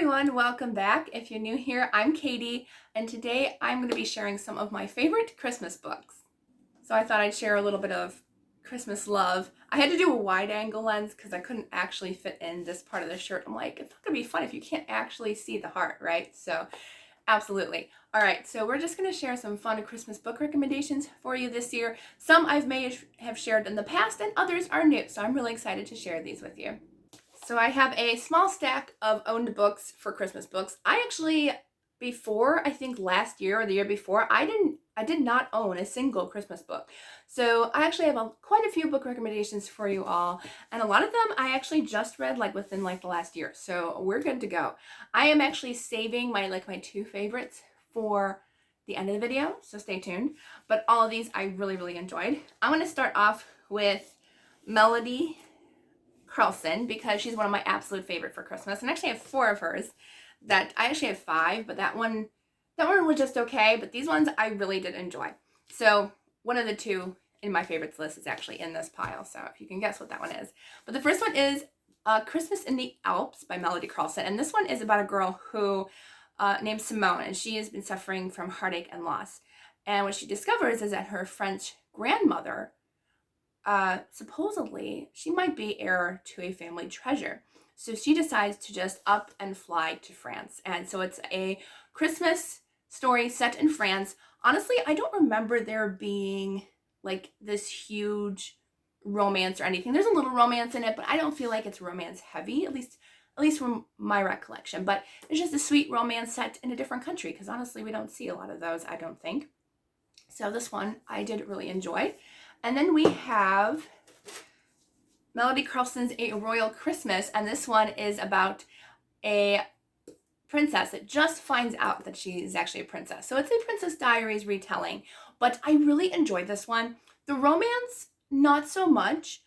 everyone, welcome back. If you're new here, I'm Katie, and today I'm going to be sharing some of my favorite Christmas books. So I thought I'd share a little bit of Christmas love. I had to do a wide angle lens because I couldn't actually fit in this part of the shirt. I'm like, it's not going to be fun if you can't actually see the heart, right? So absolutely. All right, so we're just going to share some fun Christmas book recommendations for you this year. Some I may have shared in the past and others are new, so I'm really excited to share these with you. So I have a small stack of owned books for Christmas books. I actually, before, I think last year or the year before, I did not own a single Christmas book. So I actually have quite a few book recommendations for you all. And a lot of them I actually just read within the last year. So we're good to go. I am actually saving my two favorites for the end of the video. So stay tuned. But all of these I really, really enjoyed. I'm going to start off with Melody Carlson because she's one of my absolute favorite for Christmas, and actually I have 4 of hers. That I actually have 5, but that one was just okay, but these ones I really did enjoy. So one of the 2 in my favorites list is actually in this pile, so if you can guess what that one is. But the first one is Christmas in the Alps by Melody Carlson, and this one is about a girl who named Simone, and she has been suffering from heartache and loss. And what she discovers is that her French grandmother supposedly she might be heir to a family treasure. So she decides to just up and fly to France. And so it's a Christmas story set in France. Honestly, I don't remember there being this huge romance or anything. There's a little romance in it, but I don't feel like it's romance heavy, at least from my recollection. But it's just a sweet romance set in a different country, because honestly, we don't see a lot of those, I don't think. So this one I did really enjoy. And then we have Melody Carlson's A Royal Christmas, and this one is about a princess that just finds out that she is actually a princess. So it's a Princess Diaries retelling, but I really enjoyed this one. The romance, not so much,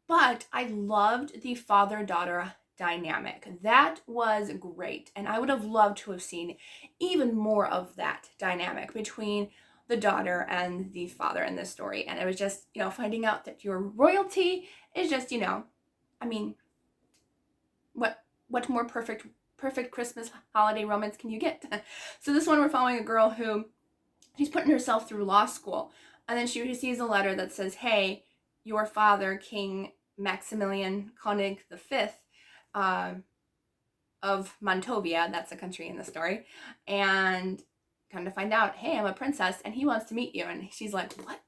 but I loved the father-daughter dynamic. That was great, and I would have loved to have seen even more of that dynamic between the daughter and the father in this story. And it was just, finding out that your royalty is just, I mean, what more perfect Christmas holiday romance can you get? So this one, we're following a girl who, she's putting herself through law school, and then she receives a letter that says, hey, your father, King Maximilian Koenig V, of Montovia, that's a country in the story, and come to find out, hey, I'm a princess and he wants to meet you. And she's like, what?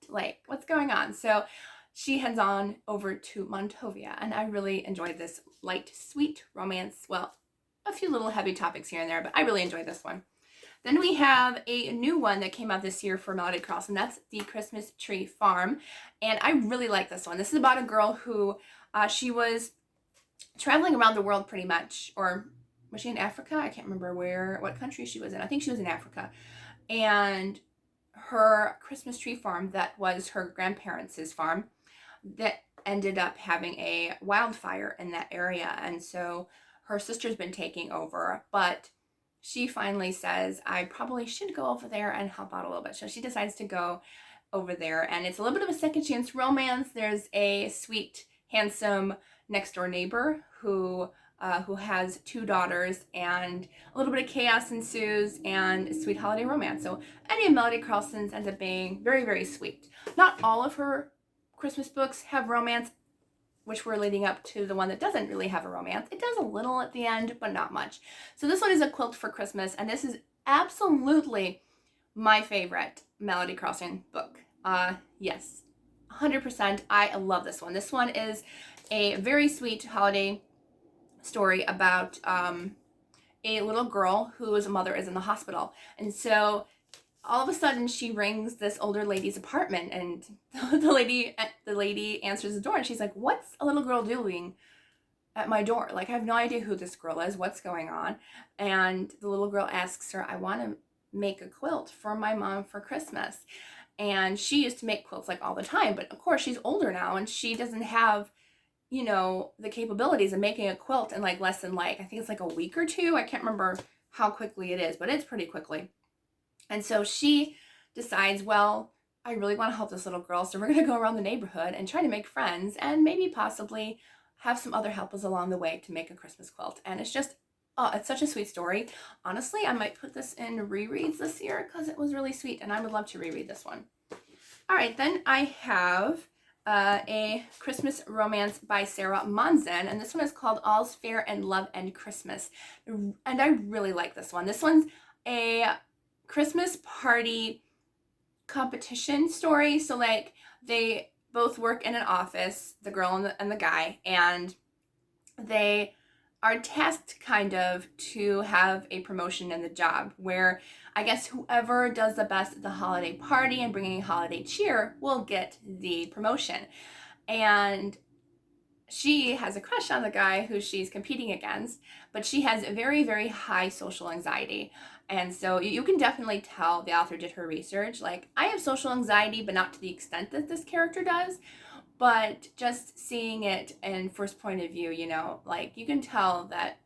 What's going on? So she heads on over to Montovia, and I really enjoyed this light, sweet romance. Well, a few little heavy topics here and there, but I really enjoyed this one. Then we have a new one that came out this year for Melody Carlson. That's The Christmas Tree Farm, and I really like this one. This is about a girl who, she was traveling around the world pretty much, or was she in Africa? I can't remember what country she was in. I think she was in Africa. And her Christmas tree farm, that was her grandparents' farm, that ended up having a wildfire in that area. And so her sister's been taking over, but she finally says, I probably should go over there and help out a little bit. So she decides to go over there, and it's a little bit of a second chance romance. There's a sweet, handsome next door neighbor who has 2 daughters, and a little bit of chaos ensues and a sweet holiday romance. So any of Melody Carlson's ends up being very, very sweet. Not all of her Christmas books have romance, which we're leading up to the one that doesn't really have a romance. It does a little at the end, but not much. So this one is A Quilt for Christmas, and this is absolutely my favorite Melody Carlson book. Yes, 100%. I love this one. This one is a very sweet holiday story about a little girl whose mother is in the hospital. And so all of a sudden she rings this older lady's apartment, and the lady answers the door, and she's like, what's a little girl doing at my door? I have no idea who this girl is. What's going on? And the little girl asks her, I want to make a quilt for my mom for Christmas. And she used to make quilts all the time, but of course she's older now and she doesn't have the capabilities of making a quilt in less than I think it's a week or 2. I can't remember how quickly it is, but it's pretty quickly. And so she decides, well, I really want to help this little girl, so we're going to go around the neighborhood and try to make friends and maybe possibly have some other helpers along the way to make a Christmas quilt. And it's just Oh, it's such a sweet story. Honestly, I might put this in rereads this year because it was really sweet and I would love to reread this one. All right, then I have a Christmas romance by Sarah Monzon, and this one is called All's Fair in Love and Christmas. And I really like this one. This one's a Christmas party competition story. So like they both work in an office, the girl and the guy, and they are tasked kind of to have a promotion in the job where I guess whoever does the best at the holiday party and bringing holiday cheer will get the promotion. And she has a crush on the guy who she's competing against, but she has very, very high social anxiety. And so you can definitely tell the author did her research. Like, I have social anxiety, but not to the extent that this character does. But just seeing it in first point of view, you know, like you can tell that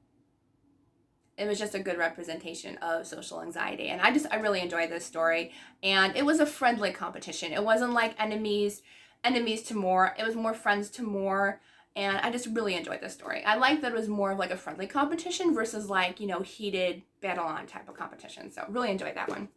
it was just a good representation of social anxiety. And I really enjoyed this story. And it was a friendly competition. It wasn't like enemies to more. It was more friends to more. And I just really enjoyed this story. I like that it was more of like a friendly competition versus like, you know, heated battle on type of competition. So really enjoyed that one.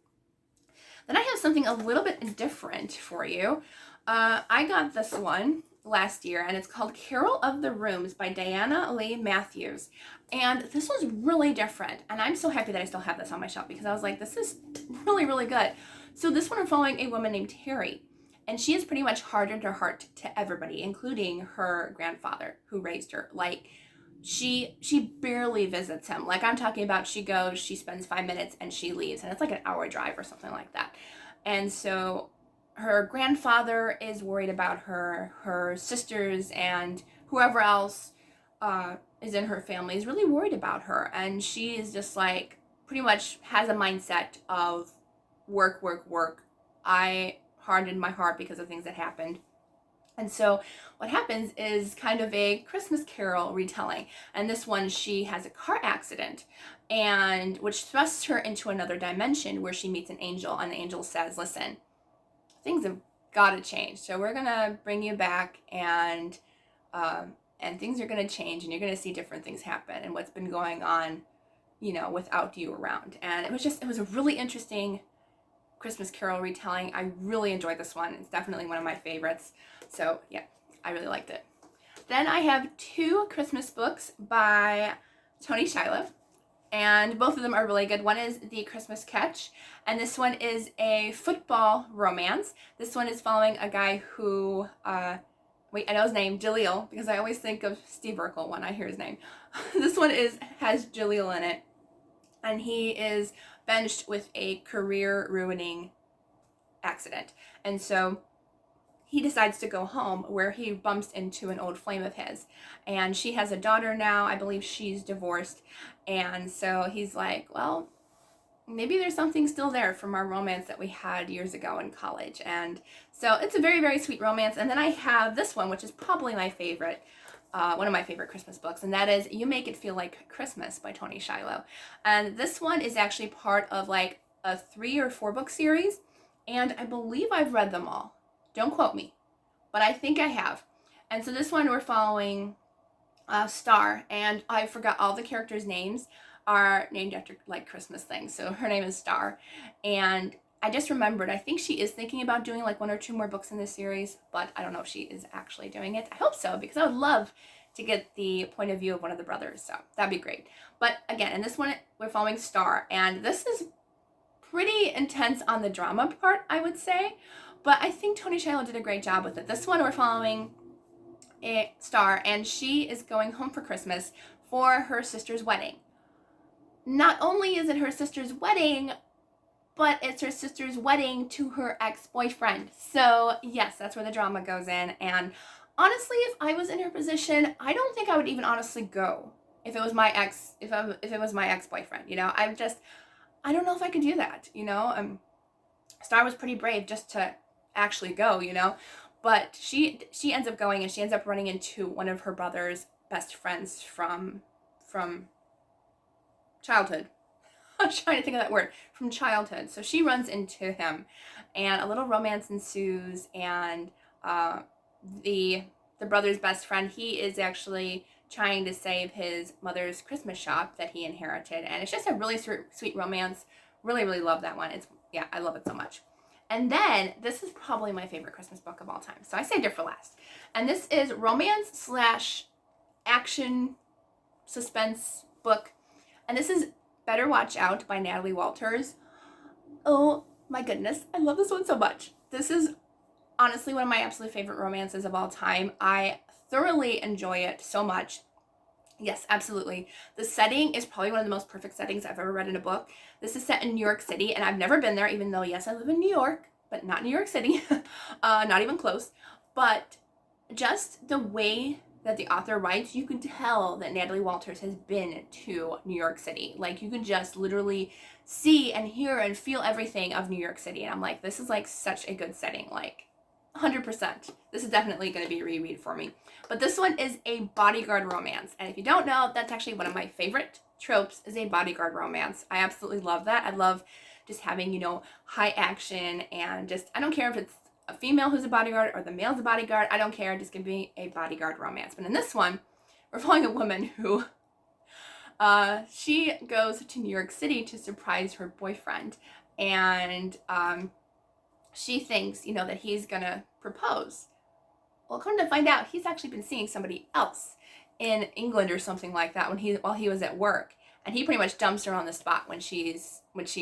Then I have something a little bit different for you. I got this one last year, and it's called Carol of the Rooms by Diana Lee Matthews. And this was really different, and I'm so happy that I still have this on my shelf because I was like, this is really, really good. So this one I'm following a woman named Terry, and she is pretty much hardened her heart to everybody, including her grandfather who raised her. Like, she barely visits him. Like, I'm talking about she goes, she spends 5 minutes, and she leaves, and it's like an hour drive or something like that. And so her grandfather is worried about her. Her sisters and whoever else is in her family is really worried about her. And she is just like, pretty much has a mindset of work, work, work. I hardened my heart because of things that happened. And so what happens is kind of a Christmas Carol retelling. And this one, she has a car accident, and which thrusts her into another dimension where she meets an angel. And the angel says, listen, things have got to change. So we're going to bring you back, and things are going to change, and you're going to see different things happen and what's been going on, you know, without you around. And it was a really interesting Christmas Carol retelling. I really enjoyed this one. It's definitely one of my favorites. So yeah, I really liked it. Then I have 2 Christmas books by Toni Shiloh, and both of them are really good. One is The Christmas Catch, and this one is a football romance. This one is following a guy who, I know his name, Jaleel, because I always think of Steve Urkel when I hear his name. This one has Jaleel in it, and he is benched with a career-ruining accident. And so he decides to go home, where he bumps into an old flame of his. And she has a daughter now. I believe she's divorced. And so he's like, well, maybe there's something still there from our romance that we had years ago in college. And so it's a very, very sweet romance. And then I have this one, which is probably my favorite, one of my favorite Christmas books, and that is You Make It Feel Like Christmas by Toni Shiloh. And this one is actually part of like a 3 or 4 book series, and I believe I've read them all. Don't quote me, but I think I have. And so this one we're following Star, and I forgot all the characters' names are named after like Christmas things. So her name is Star, and I just remembered, I think she is thinking about doing like 1 or 2 more books in this series, but I don't know if she is actually doing it. I hope so, because I would love to get the point of view of one of the brothers, so that'd be great. But again, in this one, we're following Star, and this is pretty intense on the drama part, I would say, but I think Toni Shiloh did a great job with it. This one, we're following a Star, and she is going home for Christmas for her sister's wedding. Not only is it her sister's wedding, but it's her sister's wedding to her ex-boyfriend. So yes, that's where the drama goes in. And honestly, if I was in her position, I don't think I would even honestly go if it was my ex-boyfriend. You know, I don't know if I could do that. You know, Star was pretty brave just to actually go. You know, but she ends up going, and she ends up running into one of her brother's best friends from childhood. I was trying to think of that word, from childhood. So she runs into him, and a little romance ensues, and the brother's best friend, he is actually trying to save his mother's Christmas shop that he inherited. And it's just a really sweet romance. Really, really love that one. Yeah, I love it so much. And then this is probably my favorite Christmas book of all time. So I saved it for last. And this is romance / action suspense book. And this is Better Watch Out by Natalie Walters. Oh my goodness, I love this one so much. This is honestly one of my absolute favorite romances of all time. I thoroughly enjoy it so much. Yes, absolutely. The setting is probably one of the most perfect settings I've ever read in a book. This is set in New York City, and I've never been there, even though, yes, I live in New York, but not New York City. Not even close. But just the way that the author writes, you can tell that Natalie Walters has been to New York City. Like, you can just literally see and hear and feel everything of New York City. And I'm like, this is like such a good setting. Like, 100%. This is definitely going to be a reread for me. But this one is a bodyguard romance. And if you don't know, that's actually one of my favorite tropes, is a bodyguard romance. I absolutely love that. I love just having, you know, high action, and just, I don't care if it's a female who's a bodyguard or the male's a bodyguard. I don't care. Just give me a bodyguard romance. But in this one, we're following a woman who she goes to New York City to surprise her boyfriend. And she thinks, you know, that he's gonna propose. Well, come to find out, he's actually been seeing somebody else in England or something like that while he was at work. And he pretty much dumps her on the spot when she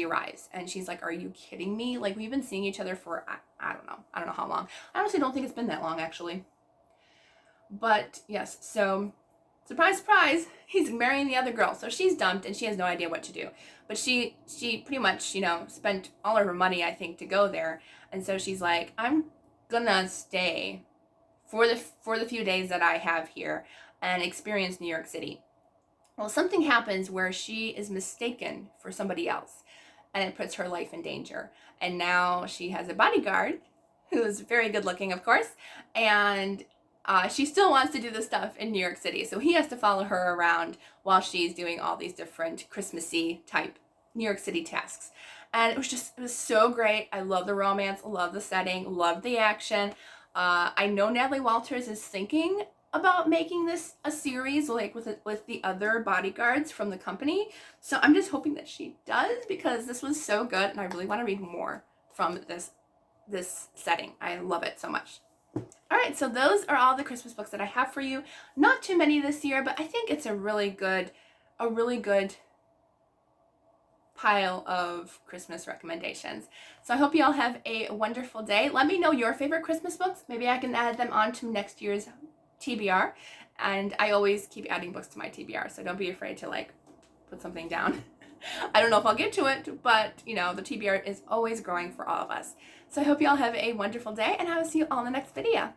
arrives. And she's like, are you kidding me? Like, we've been seeing each other for, I don't know. I don't know how long. I honestly don't think it's been that long, actually. But, yes, so, surprise, surprise, he's marrying the other girl. So she's dumped, and she has no idea what to do. But she pretty much, you know, spent all of her money, I think, to go there. And so she's like, I'm gonna stay for the few days that I have here and experience New York City. Well, something happens where she is mistaken for somebody else, and it puts her life in danger. And now she has a bodyguard who is very good looking, of course, and she still wants to do this stuff in New York City. So he has to follow her around while she's doing all these different Christmassy type New York City tasks. And it was so great. I love the romance, love the setting, love the action. I know Natalie Walters is thinking about making this a series, like with the other bodyguards from the company. So I'm just hoping that she does, because this was so good, and I really want to read more from this setting. I love it so much. All right, so those are all the Christmas books that I have for you. Not too many this year, but I think it's a really good pile of Christmas recommendations. So I hope you all have a wonderful day. Let me know your favorite Christmas books. Maybe I can add them on to next year's TBR. And I always keep adding books to my TBR, so don't be afraid to like put something down. I don't know if I'll get to it, but you know, the TBR is always growing for all of us. So I hope you all have a wonderful day, and I will see you all in the next video.